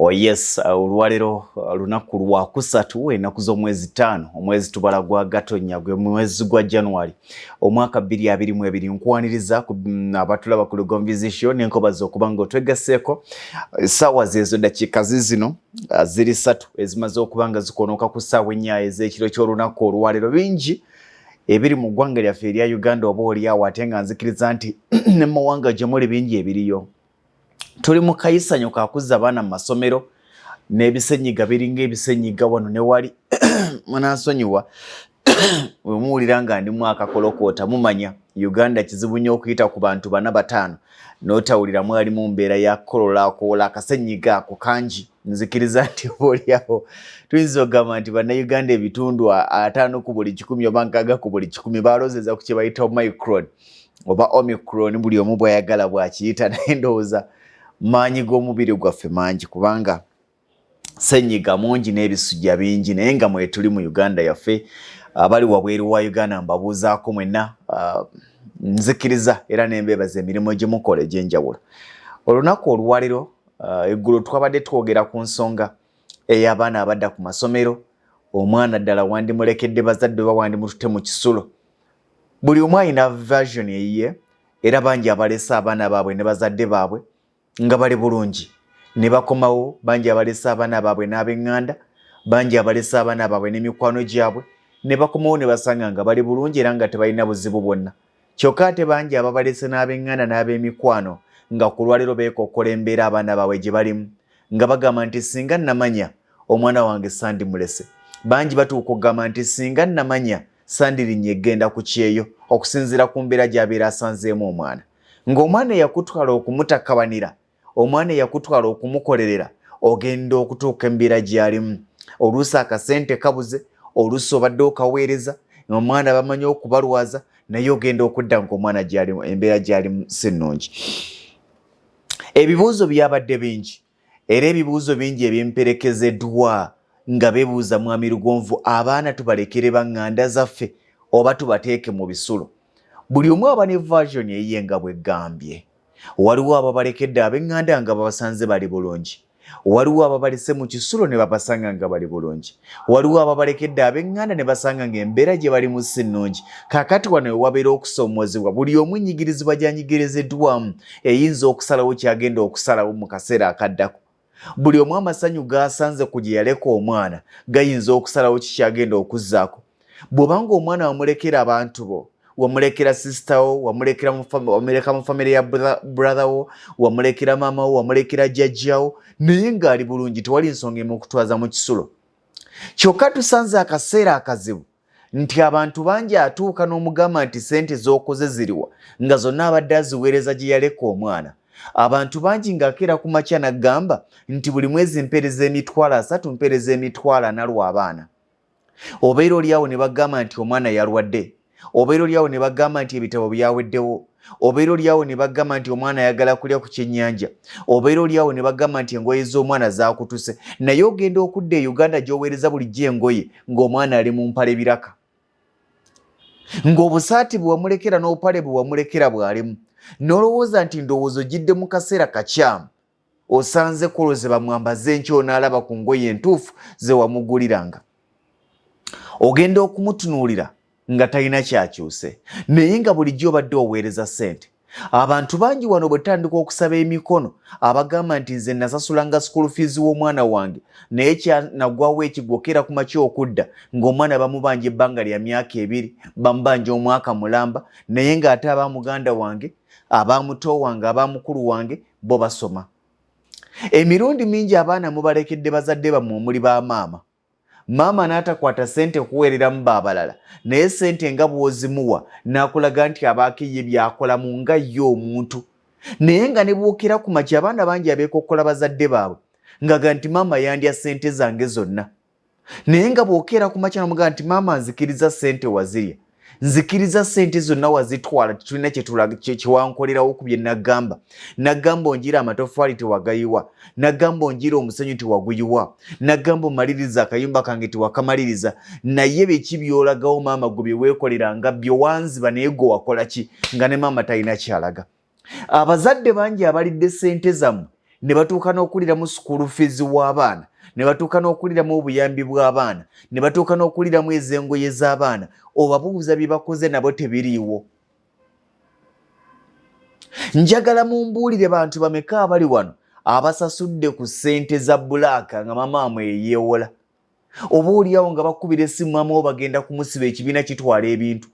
Oh yes, olwalero lunaku lwa kusatu ennaku z'omwezi 5 omwezi tubala gwa Gatonnya gwe mwezi gwa January omwaka 2022 nkwaniriza abatulaba ku Lugo Mbizzi show n'enkoba z'okubanga otwegasseeko ssaawa zezo dakiika zino ziri 3 ezimaze okubanga zikonoka ku ssaawa ennya ez'ekiro ky'olunaku olwalero bingi ebiri mu ggwanga lyaffe erya Uganda oba oliawo ate nga nzikiriza nti ne mu mawanga gye muli bingi ebiriyo. Tuli mu kayisanyo kakuzza abaana mu masomero n'ebisenyiga biringa ebisenyiga wano ne wali munansonyiwa we muwulira nga ndi mwaka kolokoota mumanya Uganda kizibu nnyo okuyita ku bantu 4-5 n'otawulira mwali mu mbeera ya koola akasenyiga ako kangi. Nzikiriza nti oliawo tuyinza okugamba nti bannayuganda ebitundu 5 ku buli 10 oba 6 ku buli 10 balozeza ku kye bayita Omicron oba Omicron buli omu bw'ayagala bw'akiyita naye ndowooza maanyi g'omubiri gwaffe mangi kubanga senyiga mungi n'ebisujja bingi naye nga mwe tuli mu Uganda yaffe abali wabweru wa Uganda mbabuuzaako mwenna nzikiriza era n'embeebaza emirimu gye mukola egy'enjawulo. Olunaku olwaliro eggulu twabadde twogera ku nsonga ey'abaana abadda ku masomero omwana ddala wandimulekedde bazadde oba wandimututte mu kisulo. Buli omu alina version eyiye era bangi abalese abaana baabwe ne bazadde baabwe nga bali bulungi ne bakomawo bangi abalese abaana baabwe n'ab'eŋŋanda bangi abalese abaana baabwe n'emikwano gyabwe ne bakomawo ne basanga nga bali bulungi era nga tebalina buzibu bwonna. Kyokka ate bangi ababalese n'ab'eŋŋanda n'ab'emikwano nga ku lwaliro beekokkola embeera abaana baabwe gye balimu nga bagamba nti singa nnamanya omwana wange sandimulese. Bangi batuuka okugamba nti singa nnamanya sandirinnye egenda ku KYEYO okusinziira ku mbeera gy'abeera asanzeemu omwana. Ng'omwana eyakutwala okumutakkabanira omwana eyakutwala okumukolerera ogenda okutuuka embeera gy'alimu. Oluusi akasente kabuze, oluusi obadde okaweereza omwana bamanyi okubalwaza naye ogenda okudda ng'omwana gy'alimu embeera gy'alimu si nnungi. Ebibuuzo byabadde bingi era ebibuuzo bingi ebyemperekezeddwa nga beebuuza mwami Lugonvu abaana tubalekere baŋŋanda zaffe oba tubateeke mu bisulo. Buli omu aba ne version eyiye nga bw'eggambye. Waliwo ababalekedde ab'eŋŋanda nga babasanze bali bulungi. Waliwo ababalese mu kisulo ne babasanga nga bali bulungi. Waliwo ababalekedde ab'eŋŋanda ne basanga ng'embeera gye balimu si nnungi. Kaakati wano ewabeera okusoomoozebwa buli omu ennyigirizibwa gy'anyigiriziddwamu eyinza okusalawo ky'agenda okusalawo mu kaseera akaddako. Buli omu amasanyu g'asanze ku gye yaleka omwana gayinza okusalawo kikyagenda okuzzaako. Bw'obanga omwana wamulekera abantu bo wamulekera sister wo wamuleka mu family ya brother wo wamulekera mama wo wamulekera jjajja wo naye ng'ali bulungi tewali nsonga emukutwaza mu kisulo. Kyokka tusanze akaseera akazibu nti abantu bangi atuuka n'omugamba nti sente z'okoze ziriwa nga zonna abadde aziweereza gye yaleka omwana. Abantu bangi ng'akeera ku makya n'aggamba nti buli mwezi mpeereza emitwalo 3 mpeereza emitwalo 4 lw'abaana. Obeera oliawo ne bagamba nti omwana yalwadde. Obeera oliawo ne bagamba nti ebitabo byaweddewo. Obeera oliawo ne bagamba nti omwana ayagala kulya ku kyennyanja. Obeera oliawo ne bagamba nti engoye z'omwana zaakutuse naye ogenda okudda e Uganda gy'oweereza bulijjo engoye ng'omwana ali mu mpale biraka. Ng'obusaati bwe wamulekera n'obupale bwe wamulekera bw'alimu. N'olowooza nti ndowoozo gidde mu kaseera kakyamu. Osanze koloze bamwambaze enkyo n'alaba ku ngoye entuufu ze wamuguliranga. Ogenda okumutunuulira nga talina kyakyuse naye nga bulijjo obadde oweereza ssente. Abantu bangi wano bwe tandika okusaba emikono abagamba nti nze nasasulanga school fees w'omwana wange naye kyanagwawo ekigwokera ku makya okudda ng'omwana bamubanja ebbanga lya myaka 2 bamubanja omwaka mulamba naye ng'ate abamuganda wange abamuto wange abamukulu wange bo basoma. Emirundi mingi abaana mubalekedde bazadde bammwe omuli bamaama. Maama n'atakwata ssente kuweereramu baabalala naye ssente nga bw'ozimuwa n'akulaga nti abaako ye byakola mu nga ye omuntu. Naye nga ne bwokera ku makya abaana bangi abeekokkola bazadde baabwe ngaga nti maama yandya ssente zange zonna. Naye nga bwokera ku makya n'omugaa nti maama nzikiriza ssente wazirya. Nzikiriza ssente zonna wazitwala tulina kyewankolerawo ku bye nagamba. Nagamba onjira amatofaali tewagayiwa. Nagamba onjira omusenyu tewaguyiwa. Nagamba omaliriza akayumba kange tewakamaliriza. Naye biki byolagawo maama gwe bye weekoleranga byo wanziba naye gwe wakola ki nga ne maama talina kyalaga. Abazadde bangi abalidde ssente zammwe ne batuuka n'okulira mu school fees w'abaana, ne batuuka n'okulira mu obuyambi bw'abaana, ne batuuka n'okulira mu ez'engoye z'abaana, obabuuza bye bakoze nabo tebiriiwo. Njagala mumbuulire bantu bameka abali wano abasasudde ku ssente za bbulaaka nga mamaamu eyeewola, oba oliawo nga bakubira essimu mama bagenda kumusiba ekibiina kitwala ebintu.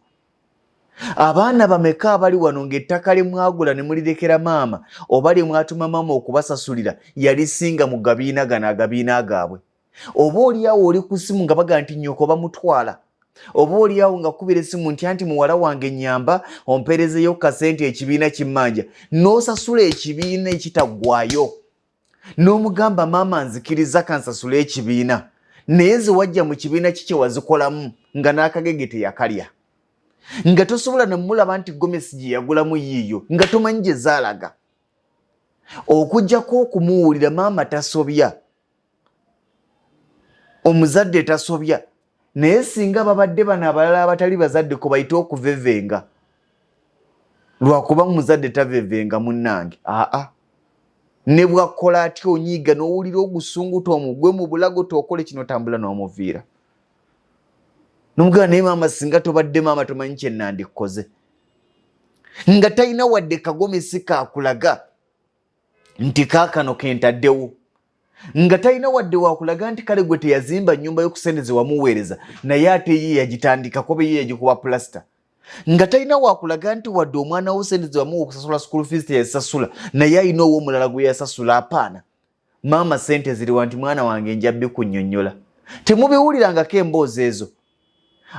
Abaana bameka abali wano ng'ettaka lye mwagula ne mulirekera maama oba lye mwatuma maama okubasasulira yalisinga mu gabiina gano agabiina gaabwe, oba oliawo oli ku ssimu nga baga nti nnyoko bamutwala, oba oliawo nga kubira essimu nti anti muwala wange nyamba ompeerezeyo kasente ekibiina kimmanja, n'osasula ekibiina ekitaggwayo, n'omugamba maama nzikiriza kansasula ekibiina, naye ze wajja mu kibiina kikye wazikolamu nga n'akagege teyakalya, nga tosobola namulaba nti gomesi gye yagulamu yiiyo nga tomanyi gye zaalaga, okuggyako okumuwulira maama tasobya, omuzadde tasobya, naye singa babadde bano abalala abatali bazadde ko bayite okuvevenga, lwakuba muzadde tavevenga munnange, ne bwakola atya onyiiga n'owulira ogusunguta omugwe mu bulago tookole kino tambula n'omuviira. N'omugamba naye maama singa tobadde maama tomanyi kye nandikoze, nga talina wadde kagomesi kaakulaga nti kaakano kentaddewo, nga talina wadde wakulaga nti kale gwe teyazimba nnyumba y'okusendeze wamuweereza naye ate ye yagitandikako be ye yagikuba pulasita, nga talina wakulaga nti wadde omwana wo sendeze wamuwa okusasula school fees teyazisasula naye ayina ow'omulala gwe yasasula. Apaana, maama sente ziriwa nti mwana wange njabbi kunnyonnyola. Temubiwulirangako emboozi ezo.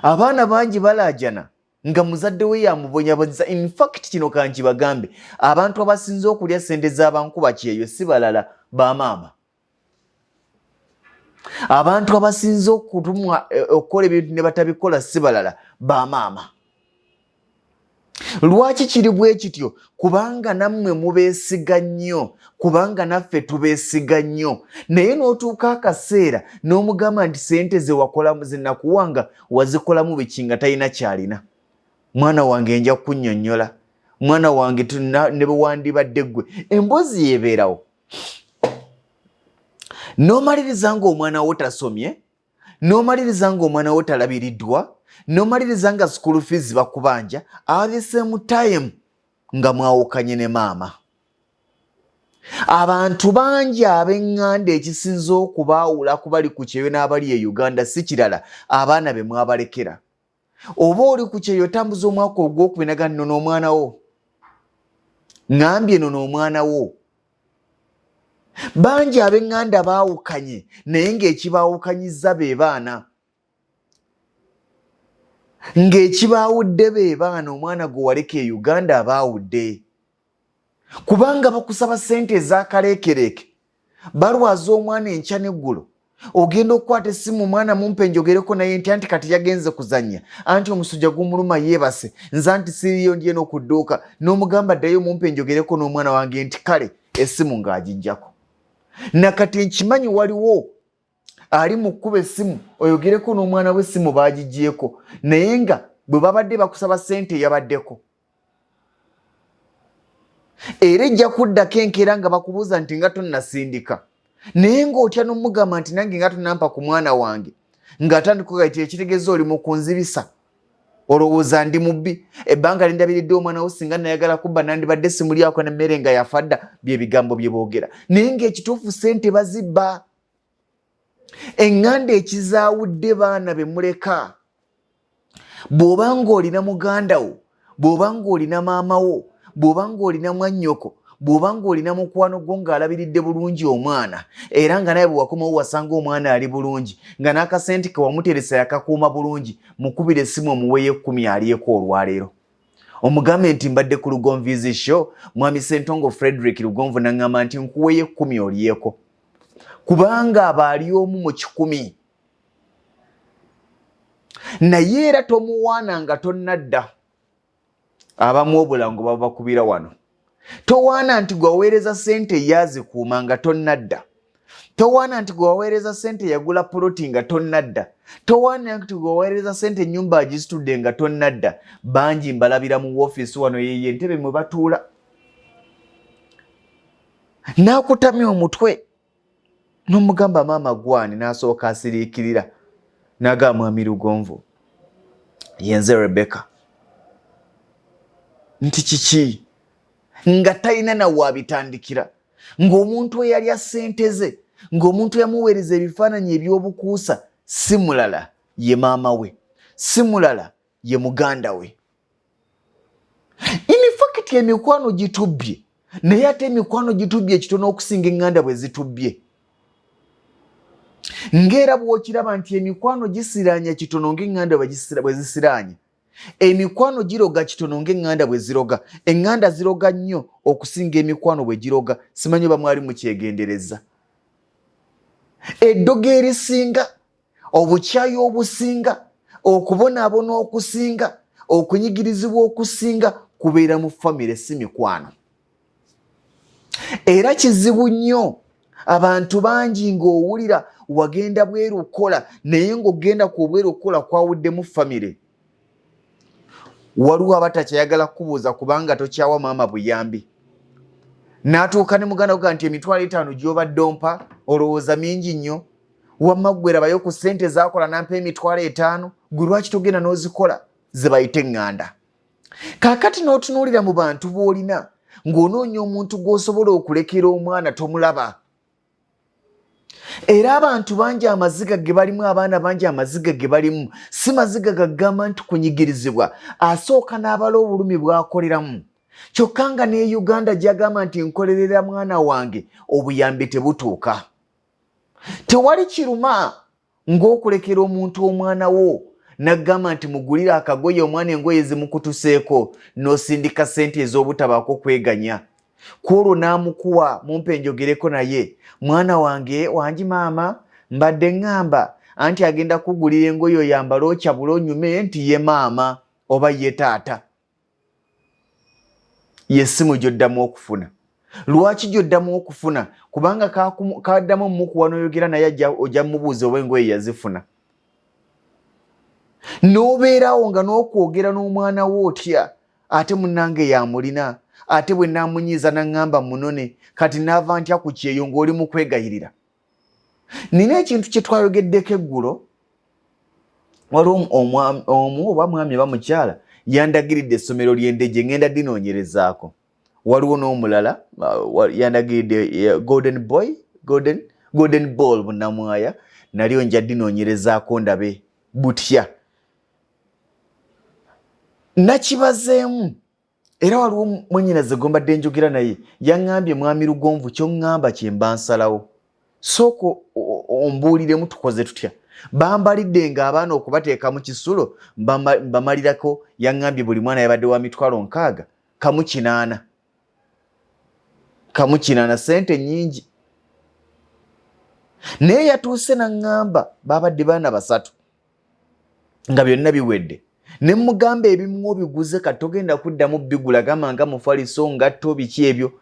Abaana bangi balaajana nga muzadde we yamubonyabonyeza. In fact kino kankibagambe, abantu abasinze okulya sente z'abankuba KYEYO si balala bamaama. Abantu abasinze okutumwa okukola ebintu ne batabikola si balala bamaama. Lwaki kiri bwe kityo? Kubanga nammwe mubeesiga nnyo, kubanga naffe tubeesiga nnyo. Naye n'otuuka akaseera n'omugamba nti sente ze wakolamu ze nakuwanga wazikolamu biki nga talina kyalina. Mwana wange nja kunnyonnyola, mwana wange ne bwe wandibadde ggwe. Emboozi yeebeerawo. N'omaliriza ng'omwana wo tasomye, n'omaliriza ng'omwana wo talabiriddwa, n'omaliriza nga school fees bakubanja, at the same time nga mwawukanye ne maama. Abantu bangi ab'eŋŋanda ekisinza okubaawula ku bali ku KYEYO n'abali e Uganda si kirala abaana be mwabalekera. Oba oli ku KYEYO otambuza omwaka ogwokubiri naga nno n'omwana wo, ŋŋambye nno n'omwana wo. Bangi ab'eŋŋanda baawukanye naye ng'ekibaawukanyizza be baana. Ng'ekibaawudde be baana omwana gwe waleka e Uganda abaawudde. Kubanga bakusaba sente ez'akaleekereke, balwaza omwana enkya n'eggulo, ogenda okukwata essimu omwana mumpe njogereko naye nti anti kati yagenze kuzannya, anti omusujja gumuluma yeebase, nze anti siriyo ndye n'oku dduuka, n'omugamba ddayo mumpe njogereko n'omwana wange nti kale essimu ng'agijjako. Nakati nkimanyi waliwo ali mu kkuba essimu oyogereko n'omwana we essimu baagiggyeko, naye nga bwe babadde bakusaba sente yabaddeko. Era ejja kuddako enkeera nga bakubuuza nti nga tonnasindika, naye ng'otya n'omugamba nti nange nga tonnampa ku mwana wange, ng'atandika okugayitira ekitegeeza oli mu kunzibisa, olowooza ndi mubbi, ebbanga lindabiridde omwana wo singa nayagala kubba nandibadde simulyako n'emmere nga yafadda, bye bigambo bye boogera. Naye ng'ekituufu sente bazibba. Eŋŋanda ekizaawudde baana be muleka. Bw'oba ng'olina muganda wo, bw'oba ng'olina maama wo, bw'oba ng'olina mwannyoko, bw'oba ng'olina mukwano gwo ng'alabiridde bulungi omwana, era nga naye bwe wakomawo wasanga omwana ali bulungi, nga n'akasente ke wamuteresa yakakuuma bulungi, mukubire essimu omuweeyo 10 alyeko olwaleero. Omugambe nti mbadde ku Lugonvizi show, mwami Ssentongo Frederick Lugonvu n'aŋŋamba nti nkuweeyo 10 olyeko. Kubanga aba ali omu mu 100. Naye era tomuwaana nga tonnadda. Abamu obulango babakubira wano. Towaana nti gwe waweereza sente yazikuuma nga tonnadda. Towaana nti gwe waweereza sente yagula puloti nga tonnadda. Towaana nti gwe waweereza sente ennyumba agisitudde nga tonnadda. Bangi mbalabira mu woofiisi wano yeye entebe mwe batuula. N'akutamya omutwe n'omugamba maama gwani n'asooka asiriikirira n'agamba mwami Lugonvu yenze Rebecca nti kiki nga talina nawe abitandikira ng'omuntu eyalya ssente ze ng'omuntu yamuweereza ebifaananyi eby'obukuusa si mulala ye maama we si mulala ye muganda we. In fact emikwano gitubbye naye ate emikwano gitubbye ekitono okusinga eŋŋanda bwe zitubbye. Ng'era bw'okiraba nti emikwano gisiraanya kitono ng'eŋŋanda bwe zisiraanya. Emikwano giroga kitono ng'eŋŋanda bwe ziroga. Eŋŋanda ziroga nnyo okusinga emikwano bwe giroga. Simanyi oba mwali mukyegendereza. Eddogo erisinga, obukyayi obusinga, okubonaabona okusinga, okunyigirizibwa okusinga kubeera mu famire si mikwano. Era kizibu nnyo abantu bangi ng'owulira wagenda bweru kukola naye ng'ogenda ku bweru kukola kwawudde mu famire. Waliwo abatakyayagala kubuuza kubanga tokyawa maama buyambi. N'atuuka ne muganda gwa nti emitwalo 5 gy'obadde ompa olowooza mingi nnyo. Wamma gwerabayo ku ssente zaakola nampa emitwalo 5 gwe lwaki togenda n'ozikola ze bayite eŋŋanda. Kaakati n'otunuulira mu bantu b'olina ng'onoonya omuntu gw'osobola okulekera omwana tomulaba. Era abantu bangi amaziga ge balimu abaana bangi amaziga ge balimu si maziga gagamba nti kunyigirizibwa asooka n'abala obulumi bw'akoleramu. Kyokka nga ne Uganda gyagamba nti nkolerera mwana wange obuyambi tebutuuka. Tewali kiruma ng'okulekera omuntu omwana wo n'agamba nti mugulire akagoye omwana engoye zimukutuseeko n'osindika ssente ez'obutabaako kweganya. Kwolwo n'amukuwa mumpe njogereko naye mwana wange wangi maama mbadde ŋŋamba anti agenda kugulira engoye oyambala okyabula onyume nti ye maama oba ye taata. Yessimu gy'oddamu okufuna. Lwaki gy'oddamu okufuna? Kubanga kaddamu omukuwa n'oyogera naye ojja mubuuza oba engoye yazifuna. N'obeerawo nga n'okwogera n'omwana wo otya ate munnange yamulina ate bwe naamunyiiza n'aŋŋamba munone kati naava ntya ku kyeyo ng'oli mu kwegayirira. Nina ekintu kye twayogeddeko eggulo. Waliwo omu oba mwami oba mukyala yandagiridde essomero ly'endege ngenda dinoonyerezaako. Waliwo n'omulala yandagiridde golden ball bunnamwaya nalyo nja dinoonyerezaako ndabe butya. Nakibazeemu era waliwo mwennyinaze gwe mbadde njogera naye yaŋŋambye mwami Lugonvu ky'oŋŋamba kye mba nsalawo. Sooka ombuuliremu tukoze tutya. Bambalidde ng'abaana okubateeka mu kisulo bamalirako yaŋŋambye buli mwana yabadde wa mitwalo 6 kamu 8 ssente nnyingi. Naye yatuuse n'aŋŋamba babadde baana 3 nga byonna biwedde. Ne mugamba ebimu obiguze kati togenda kuddamu bigula gamba nga mufaliso ngatto biki ebyo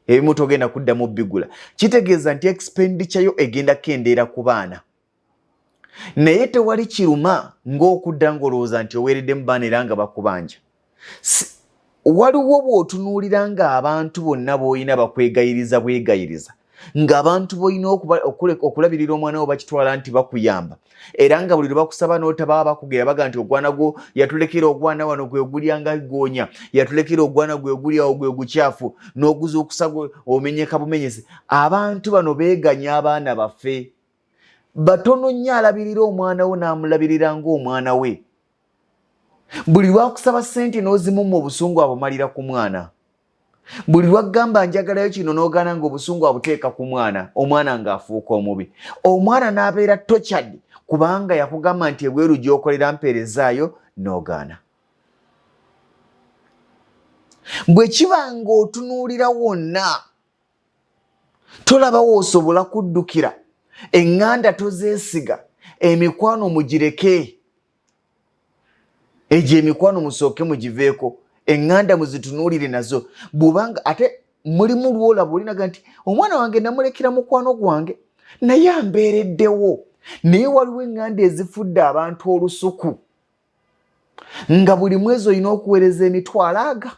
ebimu togenda kuddamu bigula. Kitegeeza nti expenditure yo egenda kendeera ku baana. Naye tewali kiruma ng'okudda ng'olowooza nti oweereddemu baana era nga bakubanja. Waliwo bw'otunuulira ng'abantu bonna b'olina bakwegayiriza bwegayiriza ng'abantu b'olina okulabirira omwana wo bakitwala nti bakuyamba era nga buli lwe bakusaba n'otababa bakugera baga nti ogwana gwo yatulekera ogwana wano gwe gulyanga goonya yatulekera ogwana gwe gulyawo gwe gukyafu n'oguzuukusa gwe omenyeka bumenyese. Abantu bano beeganya abaana baffe. Batono nnyo alabirira omwana wo n'amulabirira ng'omwana we. Buli lwakusaba ssente n'ozimumma obusungu abumalira ku mwana. Buli lwagamba njagalayo kino n'ogaana ng'obusungu abuteeka ku mwana, omwana ng'afuuka omubi. Omwana n'abeera tochadi kubanga yakugamba nti ebweru gy'okolera mpeerezaayo n'ogaana. Bwe kiba ng'otunuulira wonna tolaba w'osobola kuddukira. Eŋŋanda tozeesiga, emikwano mugireke. Egyo emikwano musooke mugiveeko. Eŋŋanda muzitunuulire nazo. Bw'obanga ate mulimu lw'olaba olinaga nti omwana wange namulekera mukwano gwange naye ambeereddewo. Naye waliwo eŋŋanda ezifudde abantu olusuku nga buli mwezi olina okuweereza emitwalo 40.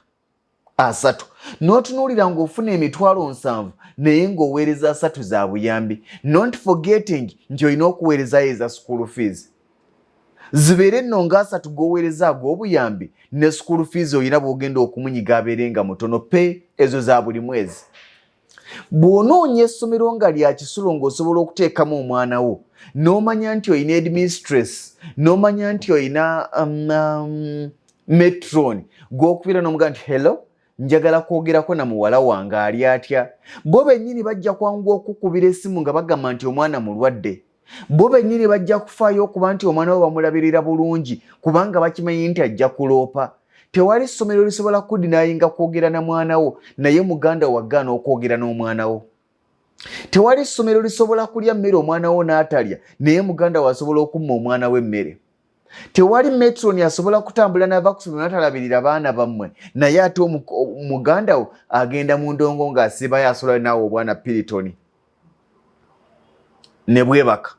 asatu n'otunuulira ng'ofuna emitwalo 7 naye ng'oweereza 3 za buyambi, not forgetting nti olina okuweerezayo eza school fees. Zibeere nno nga 3 g'oweereza ag'obuyambi ne school fees olina bw'ogenda okumunyiga abeere nga mutono pe ezo za buli mwezi. Bw'onoonya essomero nga lya kisulo ng'osobola okuteekamu omwana wo n'omanya nti olina headmistress n'omanya nti olina matron gw'okubira n'omugaa nti hello njagala kwogerako na muwala wange ali atya, bo bennyini bajja kwanguwa okukubira essimu nga bagamba nti omwana mulwadde. Bo bennyini bajja kufaayo okuba nti omwana we bamulabirira bulungi kubanga bakimanyi nti ajja kuloopa. Tewali ssomero lisobola kudinayinga kwogera na mwana wo naye muganda wagaana okwogera n'omwana wo. Tewali ssomero lisobola kulya mmere omwana wo n'atalya naye muganda wo asobola okumma omwana we emmere. Tewali metron asobola kutambula nava ku ssomero n'atalabirira baana bammwe naye ate muganda wo agenda mu ndongo ng'asibayo asobola naawe obwana Piriton ne bwebaka.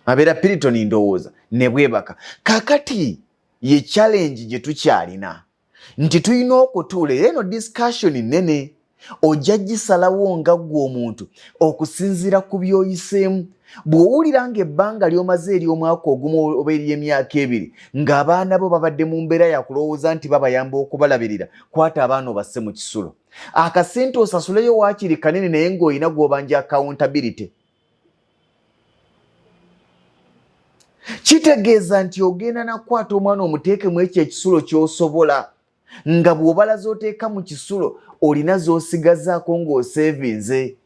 Abeera Piriton ndowooza ne bwebaka. Kakati ye challenge gye tukyalina nti tulina okutuula era eno discussion nnene ojja gisalawo nga ggwe omuntu okusinziira ku by'oyiseemu. Bw'owulira ng'ebbanga ly'omaze ery'omwaka ogumu oba ery'emyaka 2 ng'abaana bo babadde mu mbeera ya kulowooza nti babayamba okubalabirira, kwata abaana obasse mu kisulo. Akasente osasuleyo waakiri kanene naye ng'olina gw'obanja accountability. Kitegeeza nti ogenda nakwata omwana omuteekemu ekyo ekisulo ky'osobola nga bw'obala z'oteeka mu kisulo olina z'osigazaako ng'osevinze.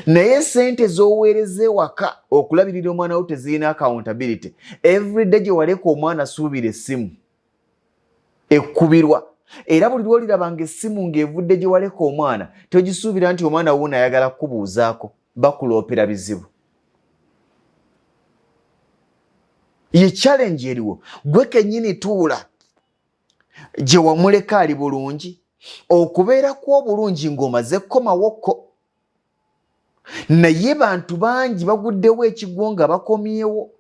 Naye sente z'oweereza ewaka okulabirira omwana wo tezirina accountability. Everyday gye waleka omwana suubira essimu ekkubirwa. Era buli lw'olirabanga essimu ng'evudde gye waleka omwana togisuubira nti omwana wuuno ayagala kukubuuzaako, bakuloopera bizibu. Ye challenge eriwo. Gwe kennyini tuula gye wamuleka ali bulungi okubeera kw'obulungi ng'omaze kkomawokko. Naye bantu bangi baguddewo ekigwo nga bakomyewo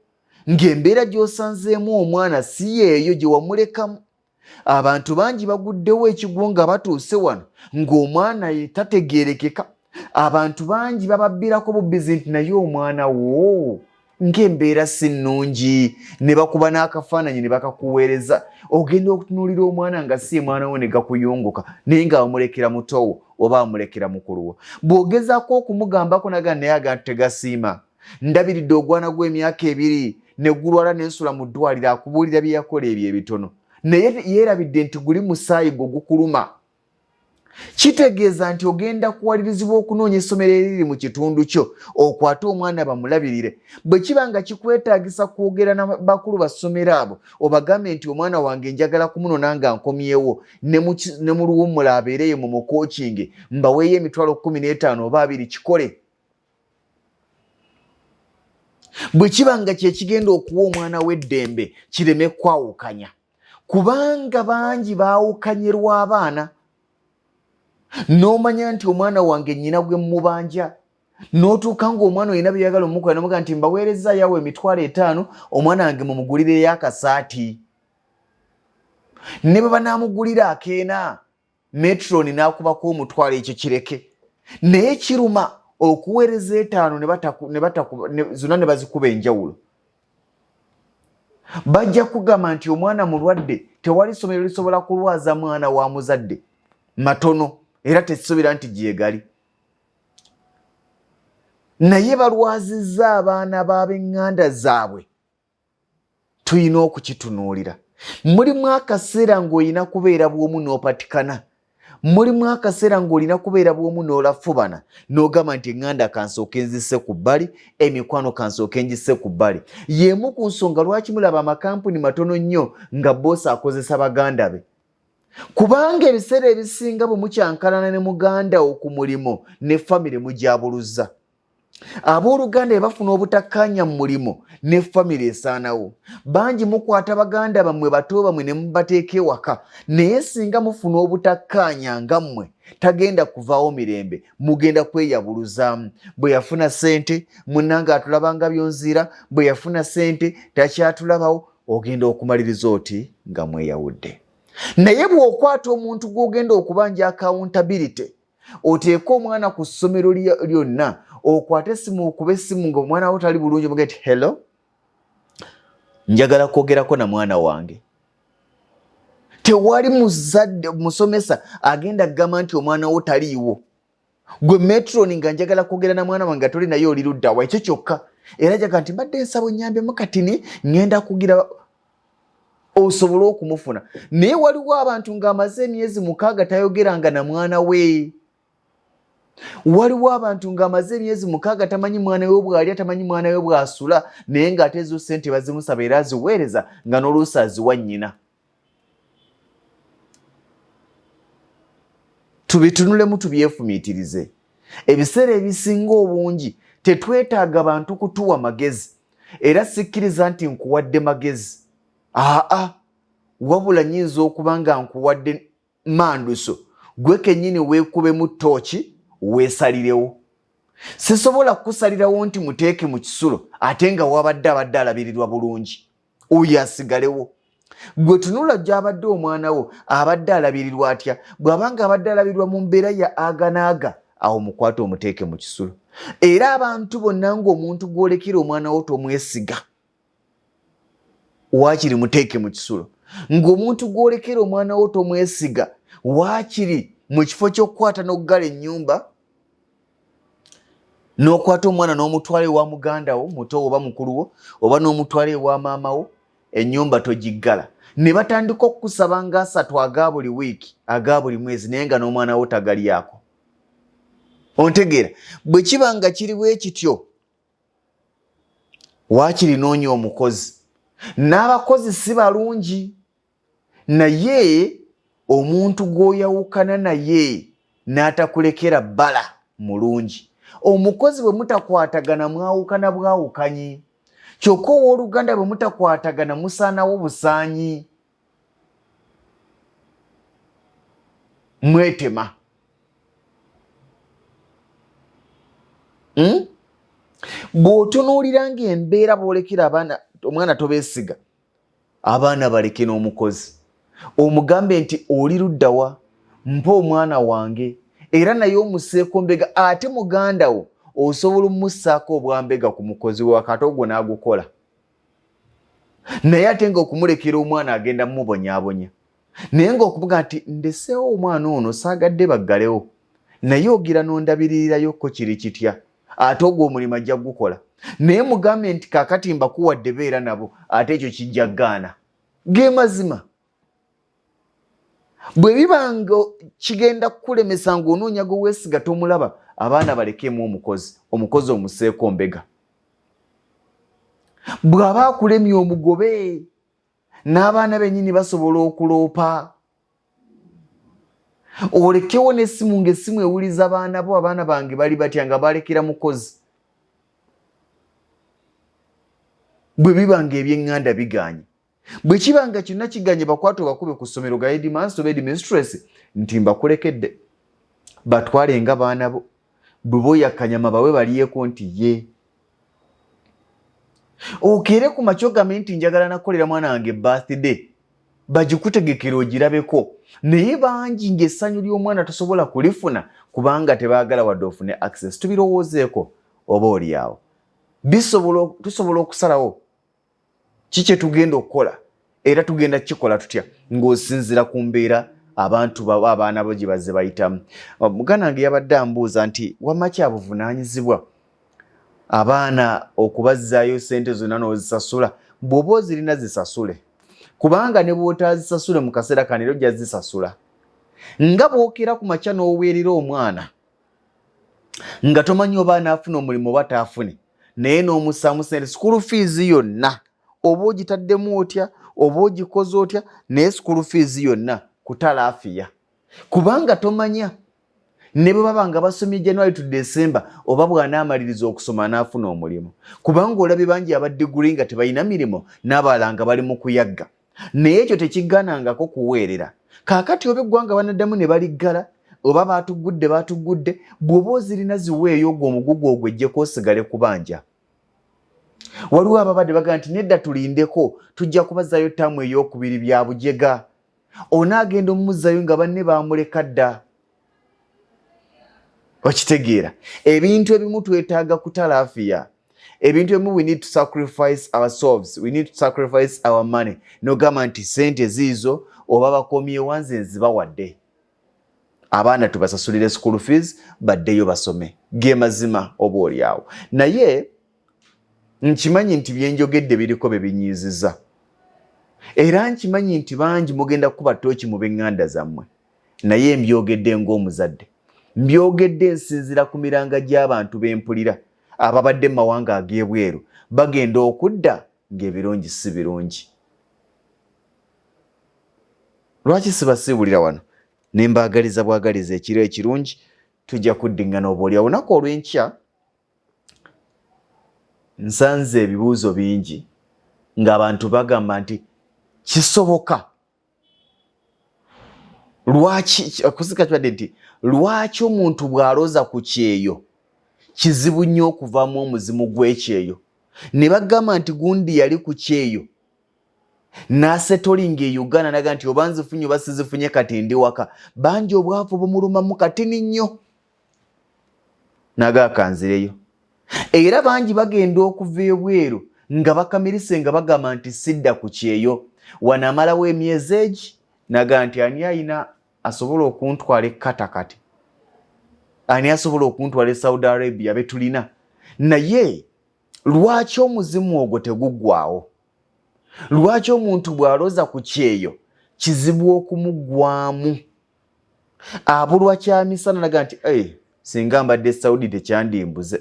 ng'embeera gy'osanzeemu omwana si yeeyo gye wamulekamu. Abantu bangi baguddewo ekigwo nga batuuse wano ng'omwana ye tategeerekeka. Abantu bangi bababbirako bubbizi nti naye omwana wo ng'embeera si nnungi, ne bakuba n'akafaananyi ne bakakuweereza. Ogenda okutunuulira omwana nga si mwana wo ne gakuyunguka naye nga bamulekera mutowo oba bamulekera mukulu wo. Bw'ogezaako okumugambako naga naye aga tegasiima. Ndabiridde ogwana gw'emyaka 2 ne gulwala n'ensula mu ddwaliro akubuulira bye yakola ebyo ebitono naye yeerabidde nti guli musaayi gwo gukuluma. Kitegeeza nti ogenda kuwalirizibwa okunoonya essomero eriri mu kitundu kyo okwate omwana bamulabirire. Bwe kiba nga kikwetaagisa kwogera na bakulu ba ssomero abo obagambe nti omwana wange njagala kumunona nga nkomyewo ne mu luwummula abeereyo mu mukokinge mbaweeyo emitwalo 15 oba 2 kikole. Bwe kiba nga kye kigenda okuwa omwana w'eddembe kireme kwawukanya kubanga bangi baawukanyerwa abaana. N'omanya nti omwana wange nnyina gwe mubanja n'otuuka ng'omwana olina byeyagala omukola n'omuga nti mbaweerezaayo awo emitwalo 5 omwana wange mumugulireyo akasaati. Ne bwe banaamugulira akeena metron n'akubako omutwalo ekyo kireke. Naye kiruma okuweereza 5 zonna ne bazikuba enjawulo. Bajja kugamba nti omwana mulwadde, tewali ssomero lisobola kulwaza mwana wa muzadde matono era tekisobera nti gyegali. Naye balwazizza abaana b'ab'eŋŋanda zaabwe. Tuyina okukitunuulira. Mulimu akaseera ng'olina kubeera bw'omu n'opatikana. Mulimu akaseera ng'olina kubeera bw'omu n'olafubana n'ogamba nti eŋŋanda kansooke nzisse ku bbali, emikwano kansooke njisse ku bbali. Y'emu ku nsonga lwaki mulaba amakampuni matono nnyo nga boosi akozesa baganda be. Kubanga ebiseera ebisinga bwe mukyankalana ne muganda wo ku mulimo ne famire mujabuluza. Abooluganda bafuna obutakkaanya mu mulimo ne famire esaanawo. Bangi mukwata baganda bammwe bato bamwe ne mubateeka ewaka naye singa mufuna obutakkaanya nga mmwe tagenda kuvaawo mirembe, mugenda kweyabuluzaamu. Bwe yafuna ssente munnange atulabanga byonziira, bwe yafuna ssente takyatulabawo. ogenda okumaliriza oti nga mweyawudde. Naye bw'okwata omuntu gw'ogenda okubanja accountability, oteeka omwana ku ssomero lyonna, okwate essimu okuba essimu ng'omwana wo tali bulungi, muge ti hello, njagala kwogerako na mwana wange. Tewali muzadde musomesa agenda kugamba nti omwana wo taliiwo. Gwe metron nga njagala kwogera na mwana wange toli naye oli ludda wa, ekyo kyokka. Era jaga nti mbadde nsaba onnyambemu katini ngenda kugira osobole okumufuna. Naye waliwo abantu ng'amaze emyezi 6 tayogeranga na mwana we. Waliwo abantu ng'amaze emyezi 6 tamanyi mwana we bw'alya, tamanyi mwana we bw'asula, naye ng'ate ezo ssente bazimusaba era aziweereza nga n'oluusi aziwa nnyina. Tubitunulemu tubyefumiitirize. Ebiseera ebisinga obungi tetwetaaga bantu kutuwa magezi, era sikkiriza nti nkuwadde magezi. Wabula nnyinza okuba nga nkuwadde manduso, gwe kennyini weekubemu ttooki weesalirewo. Sisobola kusalirawo nti muteeke mu kisulo ate nga wabadde abadde alabirirwa bulungi, oyo asigalewo. Gwe tunula gy'abadde omwana wo abadde alabirirwa atya, bw'abanga abadde alabirirwa mu mbeera ya aganaaga, awo mukwate omuteeke mu kisulo. Era abantu bonna ng'omuntu gw'olekera omwana wo tomwesiga, waakiri muteeke mu kisulo. Ng'omuntu gw'olekera omwana wo tomwesiga, waakiri mu kifo ky'okukwata n'oggala ennyumba, n'okwata omwana n'omutwala ewa muganda wo muto oba mukulu wo, oba n'omutwala ewa maama wo, ennyumba togiggala. Ne batandika okukusaba nga 3 aga buli wiiki, aga buli mwezi, naye nga n'omwana wo tagalyako. Ontegeera? Bwe kiba nga kiri bwe kityo, waakiri noonya omukozi. N'abakozi si balungi, naye omuntu gw'oyawukana naye n'atakulekera bbala mulungi. Omukozi bwe mutakwatagana mwawukana bwawukanyi, kyokka owooluganda bwe mutakwatagana musaanawo busaanyi. Mwetema. Bw'otunuulira ng'embeera bw'olekera abaana omwana tobeesiga, abaana baleke n'omukozi. Omugambe nti oli ludda wa, mpa omwana wange, era naye omuseeko mbega, ate muganda wo osobola omussaako obwambega ku mukozi we wakati ogwo n'agukola. Naye ate ng'okumulekera omwana agenda mubonyaabonya. Naye ng'okuvuga nti ndeseewo omwana ono saagadde baggalewo, naye ogira n'ondabiririrayo ko kiri kitya, ate ogwo omulimu ajja gukola. Naye mugambe nti kaakati mbakuwadde beera nabo, ate ekyo kijja gaana. Ge mazima. Bwe biba nga kigenda kukulemesa ng'onoonya gwe weesiga tomulaba, abaana balekemu omukozi, omukozi omuseeko mbega. Bw'aba akulemye omugobe, n'abaana bennyini basobola okuloopa. Olekewo n'essimu ng'essimu ewuliza abaana bo, abaana bange bali batya nga balekera mukozi. Bwe biba nga eby'eŋŋanda biganye. Bwe kiba nga kyonna kiganye bakwate bakube ku ssomero ga headmaster oba headmistress nti mbakulekedde, batwale nga baana bo. Bwe boyakkanyama bawe balyeko nti ye. Okeere ku makyo gambe nti njagala nakolera mwana wange birthday, bagikutegekera ogirabeko. Naye bangi ng'essanyu ly'omwana tosobola kulifuna kubanga tebaagala wadde ofune access. Tubirowoozeeko oba oli awo. Tusobola okusalawo kiki tugenda okukola era tugenda kikola tutya ng'osinziira ku mbeera abantu baba abaana bo gye bazze bayitamu. Muganda wange yabadde ambuuza nti wamma ki abuvunaanyizibwa abaana okubazzaayo ssente zonna n'ozisasula, bw'oba ozirina zisasule, kubanga ne bw'otaazisasule mu kaseera kano era ojja zisasula. Nga bw'okera ku makya n'oweerera omwana nga tomanyi oba anaafuna omulimu oba taafune, naye n'omussaamu ssente, school fees yonna oba ogitaddemu otya oba ogikoze otya, naye school fees yonna kutalaafiya, kubanga tomanya ne bwe baba nga basomye January to December oba bw'anaamaliriza okusoma n'afuna omulimu, kubanga olabye bangi aba degree nga tebalina mirimu n'abalala nga bali mu kuyagga. Naye ekyo tekigganangako kuweerera. Kaakati oba eggwanga banaddamu ne baliggala oba baatugudde, bw'oba ozirina ziweeyo ogwo omugugu ogwo ejjeko osigale kubanja. Waliwo ababadde bagamba nti nedda tulindeko tujja kubazaayo ttaamu ey'okubiri bya bujega. Onaagenda omumuzzayo nga banne baamuleka dda. Okitegeera ebintu ebimu twetaaga kutalaafiya. Ebintu ebimu we need to sacrifice ourselves, we need to sacrifice our money. Nogamba nti sente ziizo oba bakomyewo nze nzibawadde. Abaana tubasasulire school fees baddeyo basome. Ge mazima oba oliawo. Naye nkimanyi nti byenjogedde biriko bye binyiiziza. Era nkimanyi nti bangi mugenda kuba tooki mu b'eŋŋanda zammwe. Naye mbyogedde ng'omuzadde. Mbyogedde nsinzira ku miranga gy'abantu b'empulira ababadde mu mawanga ag'ebweru bagenda okudda ng'ebirungi si birungi. Lwaki sibasiibulira wano ne mbaagaliza bwagaliza ekiro ekirungi tujja kuddingana oba oli olunaku olw'enkya nsanze ebibuuzo bingi ng'abantu bagamba nti kisoboka lwaki omuntu bw'aloza ku kyeyo kizibu nnyo okuvaamu omuzimu gw'ekyeyo. Ne bagamba nti gundi yali ku kyeyo n'asetolinga e Uganda naga nti oba nzifunye oba sizifunye kati ndi waka. Bangi obwavu bumulumamu katini nnyo naga akanzireyo. Era bangi bagenda okuva ebweru nga bakamirise nga bagamba nti sidda ku kyeyo. Wanaamalawo emyezi egi naga nti ani ayina asobola okuntwala ekkata kati, ani asobola okuntwala e Saudi Arabia betulina. Naye lwaki omuzimu ogwo teguggwaawo? Lwaki omuntu bw'aloza ku kyeyo kizibu okumuggwamu? Abulwa kyamisana naga nti singa mbadde Saudi tekyandimbuze.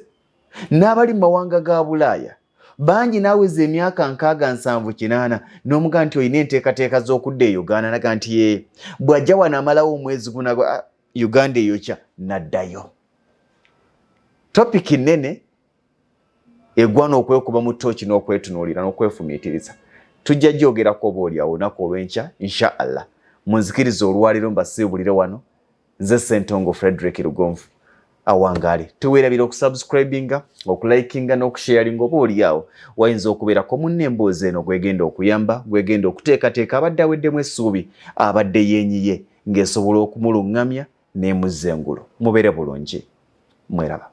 N'abali mu mawanga ga Bulaaya bangi naaweza emyaka 6-7-8 n'omuga nti olina enteekateeka z'okudda e Uganda naga nti ye bw'ajja wanaamalawo omwezi gunaga Uganda eyokya naddayo. Topiki nnene egwa n'okwekuba mu ttooki n'okwetunuulira n'okwefumiitiriza. Tujja gyogerako oba oliawo olunaku olw'enkya insha Allah. Munzikiriza olwaliro mbasiibulire wano. Nze Ssentongo Frederick Lugonvu awangaale. Teweerabira okusubscribinga, okulikinga n'okusharinga oba oliawo wayinza okubeerako munne emboozi eno gwegenda okuyamba, gwegenda okuteekateeka abadde aweddemu essuubi, abadde yeenyiye ng'esobola okumuluŋŋamya n'emuzza engulu. Mubeere bulungi. Mweraba.